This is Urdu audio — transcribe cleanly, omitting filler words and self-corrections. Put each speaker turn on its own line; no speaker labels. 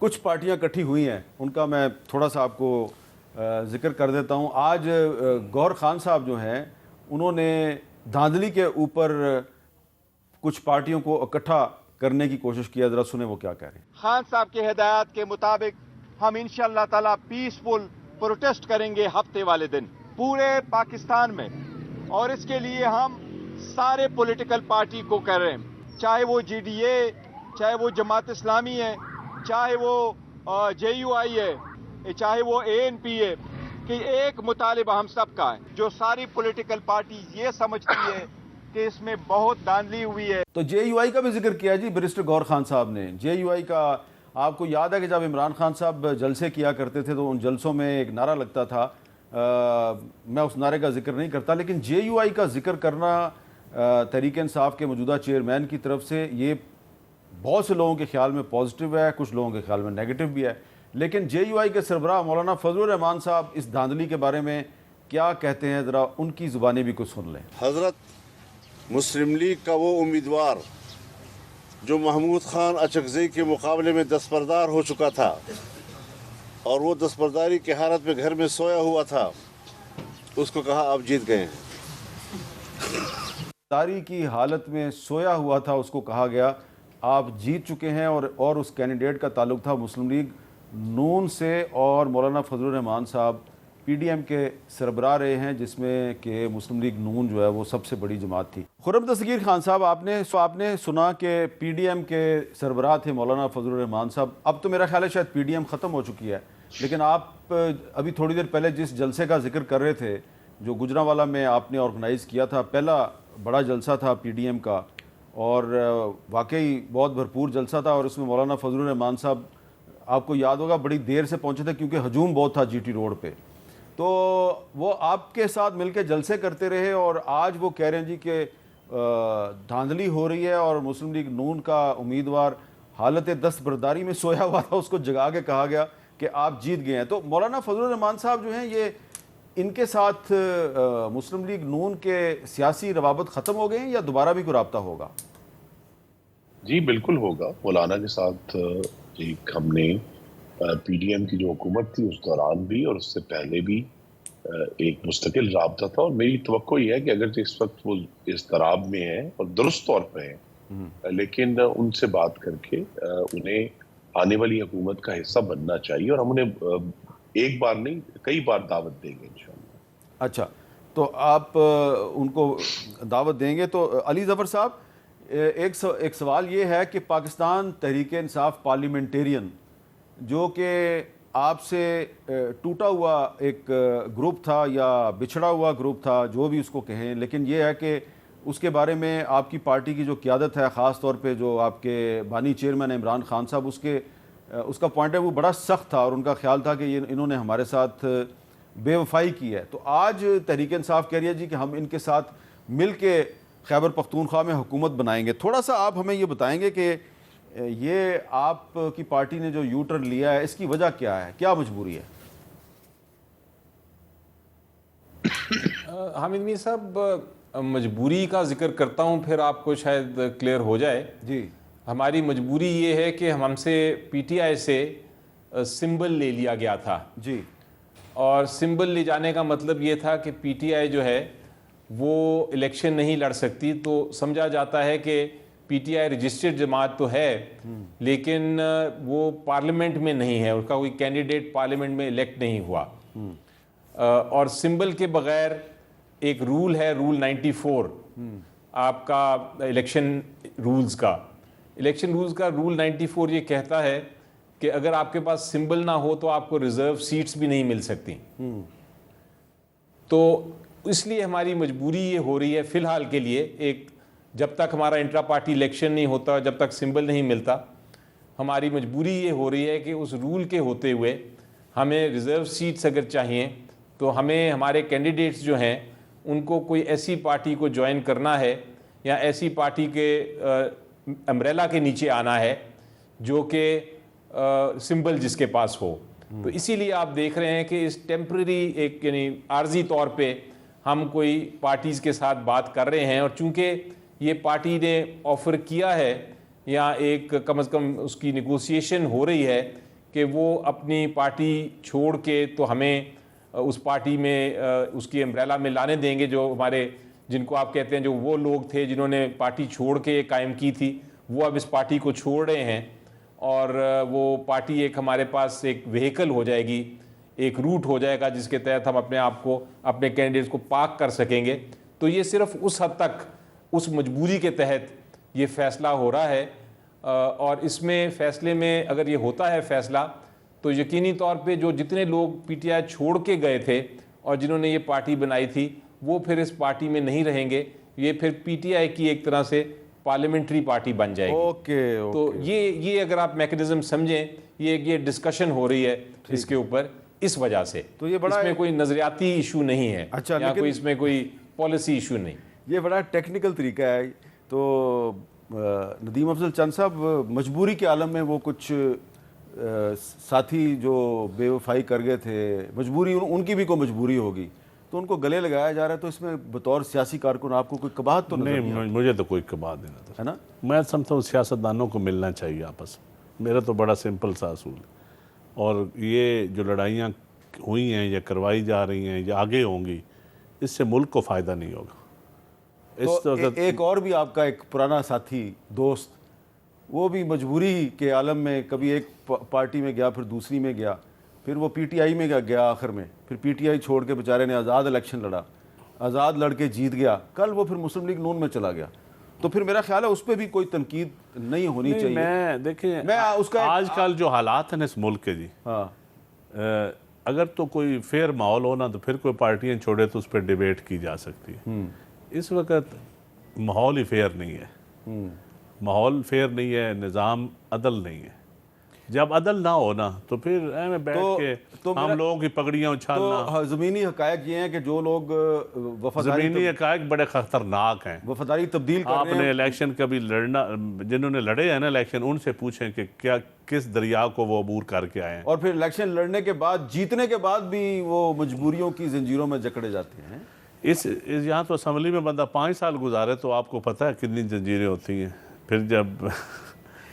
کچھ پارٹیاں اکٹھی ہوئی ہیں، ان کا میں تھوڑا سا آپ کو ذکر کر دیتا ہوں. آج گور خان صاحب جو ہیں انہوں نے دھاندلی کے اوپر کچھ پارٹیوں کو اکٹھا کرنے کی کوشش کیا. ذرا سنیں وہ کیا کہہ رہے ہیں.
خان صاحب کے ہدایات کے مطابق ہم انشاءاللہ تعالی پیسفل پروٹیسٹ کریں گے ہفتے والے دن پورے پاکستان میں، اور اس کے لیے ہم سارے پولیٹیکل پارٹی کو کہہ رہے ہیں، چاہے وہ جی ڈی اے، چاہے وہ جماعت اسلامی ہے، چاہے وہ جے یو آئی ہے، چاہے وہ اے این پی ہے، کہ ایک مطالبہ ہم سب کا ہے. جو ساری پولیٹیکل پارٹی یہ سمجھتی ہے کہ اس میں بہت دھاندلی ہوئی ہے.
تو جے یو آئی کا بھی ذکر کیا جی بیرسٹر گور خان صاحب نے. جے یو آئی کا آپ کو یاد ہے کہ جب عمران خان صاحب جلسے کیا کرتے تھے تو ان جلسوں میں ایک نعرہ لگتا تھا، میں اس نعرے کا ذکر نہیں کرتا، لیکن جے یو آئی کا ذکر کرنا تحریک انصاف کے موجودہ چیئرمین کی طرف سے یہ بہت سے لوگوں کے خیال میں پازیٹیو ہے، کچھ لوگوں کے خیال میں نیگیٹو بھی ہے. لیکن جے یو آئی کے سربراہ مولانا فضل الرحمان صاحب اس دھاندلی کے بارے میں کیا کہتے ہیں، ذرا ان کی زبانی بھی کچھ سن لیں.
حضرت مسلم لیگ کا وہ امیدوار جو محمود خان اچکزئی کے مقابلے میں دستبردار ہو چکا تھا اور وہ دستبرداری کی حالت میں گھر میں سویا ہوا تھا، اس کو کہا آپ جیت گئے ہیں.
داری کی حالت میں سویا ہوا تھا، اس کو کہا گیا آپ جیت چکے ہیں. اور اس کینڈیڈیٹ کا تعلق تھا مسلم لیگ نون سے، اور مولانا فضل الرحمان صاحب پی ڈی ایم کے سربراہ رہے ہیں، جس میں کہ مسلم لیگ نون جو ہے وہ سب سے بڑی جماعت تھی. خرم دستگیر خان صاحب، آپ نے سنا کہ پی ڈی ایم کے سربراہ تھے مولانا فضل الرحمان صاحب. اب تو میرا خیال ہے شاید پی ڈی ایم ختم ہو چکی ہے، لیکن آپ ابھی تھوڑی دیر پہلے جس جلسے کا ذکر کر رہے تھے جو گجرانوالہ میں آپ نے آرگنائز کیا تھا، پہلا بڑا جلسہ تھا پی ڈی ایم کا، اور واقعی بہت بھرپور جلسہ تھا. اور اس میں مولانا فضل الرحمان صاحب آپ کو یاد ہوگا بڑی دیر سے پہنچے تھے کیونکہ ہجوم بہت تھا جی ٹی روڈ پہ. تو وہ آپ کے ساتھ مل کے جلسے کرتے رہے، اور آج وہ کہہ رہے ہیں جی کہ دھاندلی ہو رہی ہے اور مسلم لیگ نون کا امیدوار حالت دستبرداری میں سویا ہوا تھا، اس کو جگا کے کہا گیا کہ آپ جیت گئے ہیں. تو مولانا فضل الرحمان صاحب جو ہیں، یہ ان کے ساتھ مسلم لیگ نون کے سیاسی روابط ختم ہو گئے ہیں یا دوبارہ بھی کوئی رابطہ ہوگا؟
جی بالکل ہوگا. مولانا کے ساتھ ہم نے پی ڈی ایم کی جو حکومت تھی اس دوران بھی اور اس سے پہلے بھی ایک مستقل رابطہ تھا، اور میری توقع یہ ہے کہ اگرچہ اس وقت وہ اضطراب میں ہیں اور درست طور پہ ہیں، لیکن ان سے بات کر کے انہیں آنے والی حکومت کا حصہ بننا چاہیے، اور ہم انہیں ایک بار نہیں کئی بار دعوت دیں گے انشاءاللہ.
اچھا، تو آپ ان کو دعوت دیں گے. تو علی ظفر صاحب، ایک سوال یہ ہے کہ پاکستان تحریک انصاف پارلیمنٹیرین جو کہ آپ سے ٹوٹا ہوا ایک گروپ تھا یا بچھڑا ہوا گروپ تھا، جو بھی اس کو کہیں، لیکن یہ ہے کہ اس کے بارے میں آپ کی پارٹی کی جو قیادت ہے، خاص طور پہ جو آپ کے بانی چیئرمین عمران خان صاحب، اس کا پوائنٹ ہے وہ بڑا سخت تھا، اور ان کا خیال تھا کہ انہوں نے ہمارے ساتھ بے وفائی کی ہے. تو آج تحریک انصاف کہہ رہی ہے جی کہ ہم ان کے ساتھ مل کے خیبر پختونخوا میں حکومت بنائیں گے. تھوڑا سا آپ ہمیں یہ بتائیں گے کہ یہ آپ کی پارٹی نے جو یو ٹرن لیا ہے، اس کی وجہ کیا ہے، کیا مجبوری ہے؟
حامد میر صاحب، مجبوری کا ذکر کرتا ہوں پھر آپ کو شاید کلیئر ہو جائے.
جی،
ہماری مجبوری یہ ہے کہ ہم سے پی ٹی آئی سے سمبل لے لیا گیا تھا.
جی،
اور سمبل لے جانے کا مطلب یہ تھا کہ پی ٹی آئی جو ہے وہ الیکشن نہیں لڑ سکتی. تو سمجھا جاتا ہے کہ پی ٹی آئی رجسٹرڈ جماعت تو ہے، لیکن وہ پارلیمنٹ میں نہیں ہے، اس کا کوئی کینڈیڈیٹ پارلیمنٹ میں الیکٹ نہیں ہوا. اور سمبل کے بغیر ایک رول ہے، رول 94 آپ کا الیکشن رولز کا. رول 94 یہ کہتا ہے کہ اگر آپ کے پاس سمبل نہ ہو تو آپ کو ریزرو سیٹس بھی نہیں مل سکتی. تو اس لیے ہماری مجبوری یہ ہو رہی ہے فی الحال کے لیے، ایک جب تک ہمارا انٹرا پارٹی الیکشن نہیں ہوتا، جب تک سمبل نہیں ملتا، ہماری مجبوری یہ ہو رہی ہے کہ اس رول کے ہوتے ہوئے ہمیں ریزرو سیٹس اگر چاہیے تو ہمیں ہمارے کینڈیڈیٹس جو ہیں ان کو کوئی ایسی پارٹی کو جوائن کرنا ہے یا ایسی پارٹی کے امبریلا کے نیچے آنا ہے جو کہ سمبل جس کے پاس ہو. تو اسی لیے آپ دیکھ رہے ہیں کہ اس ٹیمپرری ایک یعنی عارضی طور پہ ہم کوئی پارٹیز کے ساتھ بات کر رہے ہیں، اور چونکہ یہ پارٹی نے آفر کیا ہے یا ایک کم از کم اس کی نیگوسیشن ہو رہی ہے کہ وہ اپنی پارٹی چھوڑ کے تو ہمیں اس پارٹی میں اس کی امبریلا میں لانے دیں گے، جو ہمارے جن کو آپ کہتے ہیں جو وہ لوگ تھے جنہوں نے پارٹی چھوڑ کے قائم کی تھی، وہ اب اس پارٹی کو چھوڑ رہے ہیں، اور وہ پارٹی ایک ہمارے پاس ایک وہیکل ہو جائے گی، ایک روٹ ہو جائے گا جس کے تحت ہم اپنے آپ کو، اپنے کینڈیڈیٹس کو پاک کر سکیں گے۔ تو یہ صرف اس حد تک اس مجبوری کے تحت یہ فیصلہ ہو رہا ہے، اور اس میں فیصلے میں اگر یہ ہوتا ہے فیصلہ تو یقینی طور پہ جو جتنے لوگ پی ٹی آئی چھوڑ کے گئے تھے اور جنہوں نے یہ پارٹی بنائی تھی وہ پھر اس پارٹی میں نہیں رہیں گے، یہ پھر پی ٹی آئی کی ایک طرح سے پارلیمنٹری پارٹی بن جائے گی۔ تو یہ اگر آپ میکنزم سمجھیں، یہ ڈسکشن ہو رہی ہے اس کے اوپر، اس وجہ سے
تو یہ بڑا
اس میں کوئی نظریاتی ایشو نہیں ہے، یا کوئی اس میں کوئی پالیسی ایشو نہیں۔
یہ بڑا ٹیکنیکل طریقہ ہے۔ تو ندیم افضل چند صاحب، مجبوری کے عالم میں وہ کچھ ساتھی جو بے وفائی کر گئے تھے، مجبوری ان کی بھی کوئی مجبوری ہوگی، تو ان کو گلے لگایا جا رہا ہے، تو اس میں بطور سیاسی کارکن آپ کو کوئی قباحت تو
نہیں؟ مجھے تو کوئی قباحت نہیں نظر
ہے نا؟
میں سمجھتا ہوں سیاستدانوں کو ملنا چاہیے آپس میں، میرا تو بڑا سمپل سا اصول ہے۔ اور یہ جو لڑائیاں ہوئی ہیں یا کروائی جا رہی ہیں یا آگے ہوں گی، اس سے ملک کو فائدہ نہیں ہوگا۔
تو ایک اور بھی آپ کا ایک پرانا ساتھی دوست، وہ بھی مجبوری کے عالم میں کبھی ایک پارٹی میں گیا، پھر دوسری میں گیا، پھر وہ پی ٹی آئی میں گیا، آخر میں پھر پی ٹی آئی چھوڑ کے بیچارے نے آزاد الیکشن لڑا، آزاد لڑ کے جیت گیا، کل وہ پھر مسلم لیگ نون میں چلا گیا۔ تو پھر میرا خیال ہے اس پہ بھی کوئی تنقید نہیں ہونی چاہیے۔
میں دیکھیں آج کل جو حالات ہیں اس ملک کے، جی
ہاں،
اگر تو کوئی فیئر ماحول ہونا تو پھر کوئی پارٹیاں چھوڑے تو اس پہ ڈیبیٹ کی جا سکتی ہے۔ اس وقت ماحول ہی فیئر نہیں ہے، ماحول فیئر نہیں ہے، نظام عدل نہیں ہے۔ جب عدل نہ ہونا تو پھر ایویں بیٹھ کے ہم لوگوں کی پگڑیاں اچھالنا۔
تو زمینی حقائق یہ ہیں کہ جو لوگ
زمینی حقائق بڑے خطرناک ہیں۔
وفاداری تبدیل کر
آپ
رہے
نے
ہیں۔
الیکشن کبھی لڑنا، جنہوں نے لڑے ہیں نا الیکشن، ان سے پوچھیں کہ کیا کس دریا کو وہ عبور کر کے آئے ہیں،
اور پھر الیکشن لڑنے کے بعد، جیتنے کے بعد بھی وہ مجبوریوں کی زنجیروں میں جکڑے جاتے ہیں۔
یہاں تو اسمبلی میں بندہ 5 سال گزارے تو آپ کو پتہ ہے کتنی زنجیریں ہوتی ہیں۔ پھر جب